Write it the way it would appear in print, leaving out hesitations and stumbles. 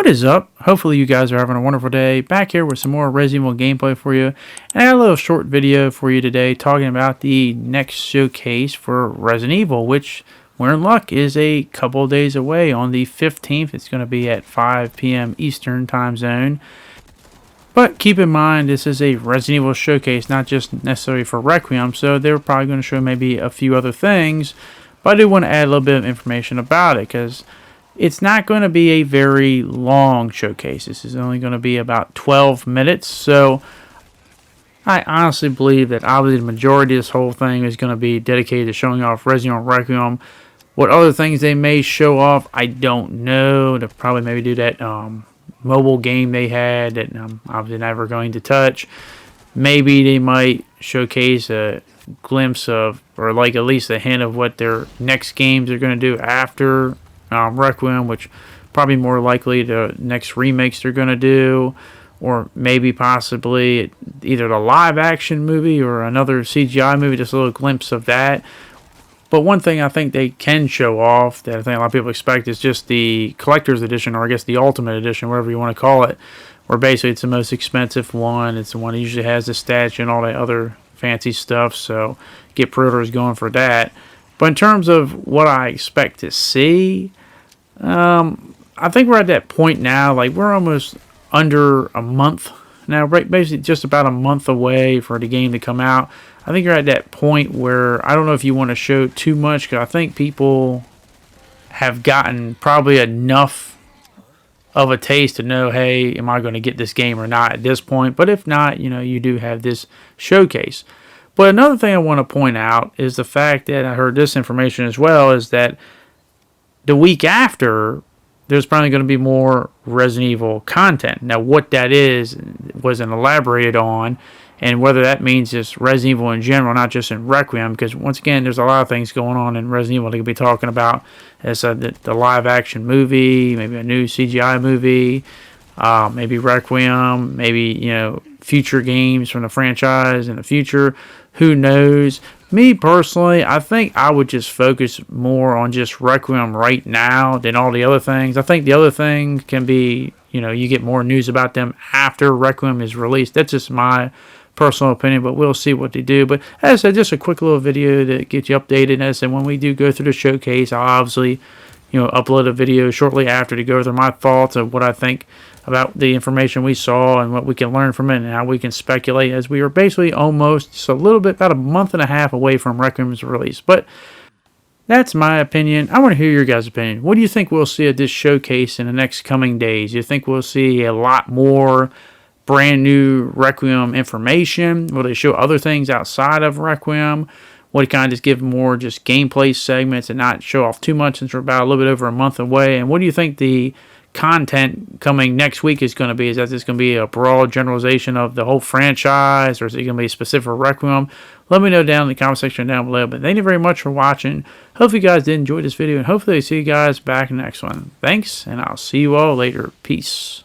What is up? Hopefully you guys are having a wonderful day. Back here with some more Resident Evil gameplay for you. And I got a little short video for you today talking about the next showcase for Resident Evil, which we're in luck is a couple of days away on the 15th. It's going to be at 5 p.m. Eastern time zone. But keep in mind, this is a Resident Evil showcase, not just necessarily for Requiem, so they're probably going to show maybe a few other things. But I do want to add a little bit of information about it, because it's not going to be a very long showcase. This is only going to be about 12 minutes, so I honestly believe that obviously the majority of this whole thing is going to be dedicated to showing off Resident Evil Requiem. What other things they may show off, I don't know. They'll probably maybe do that mobile game they had that I'm obviously never going to touch. Maybe they might showcase a glimpse of, or like at least a hint of what their next games are going to do after Requiem, which probably more likely the next remakes they're going to do, or maybe possibly either the live action movie or another CGI movie, just a little glimpse of that. But one thing I think they can show off that I think a lot of people expect is just the collector's edition, or I guess the ultimate edition, whatever you want to call it, where basically it's the most expensive one. It's the one that usually has the statue and all that other fancy stuff, so get pre-orders going for that. But in terms of what I expect to see, I think we're at that point now, like we're almost under a month now, right? Basically just about a month away for the game to come out. I think you're at that point where I don't know if you want to show too much, because I think people have gotten probably enough of a taste to know, hey, am I going to get this game or not at this point? But if not, you know, you do have this showcase. But another thing I want to point out is the fact that I heard this information as well, is that the week after, there's probably going to be more Resident Evil content. Now, what that is wasn't elaborated on, and whether that means just Resident Evil in general, not just in Requiem, because once again, there's a lot of things going on in Resident Evil they could be talking about. As the live-action movie, maybe a new CGI movie, maybe Requiem, maybe future games from the franchise in the future. Who knows? Me personally, I think I would just focus more on just Requiem right now than all the other things. I think the other thing can be, you get more news about them after Requiem is released. That's just my personal opinion, but we'll see what they do. But as I said, just a quick little video to get you updated. As I said, when we do go through the showcase, I'll obviously, upload a video shortly after to go through my thoughts of what I think about the information we saw and what we can learn from it and how we can speculate, as we are basically almost just a little bit, about a month and a half away from Requiem's release. But that's my opinion. I want to hear your guys' opinion. What do you think we'll see at this showcase in the next coming days? You think we'll see a lot more brand new Requiem information? Will they show other things outside of Requiem? Will they kind of just give more just gameplay segments and not show off too much, since we're about a little bit over a month away? And what do you think the content coming next week is going to be? Is that this going to be a broad generalization of the whole franchise, or is it going to be specific for Requiem? Let me know down in the comment section down below. But thank you very much for watching. Hopefully you guys did enjoy this video, and hopefully I see you guys back in the next one. Thanks, and I'll see you all later. Peace.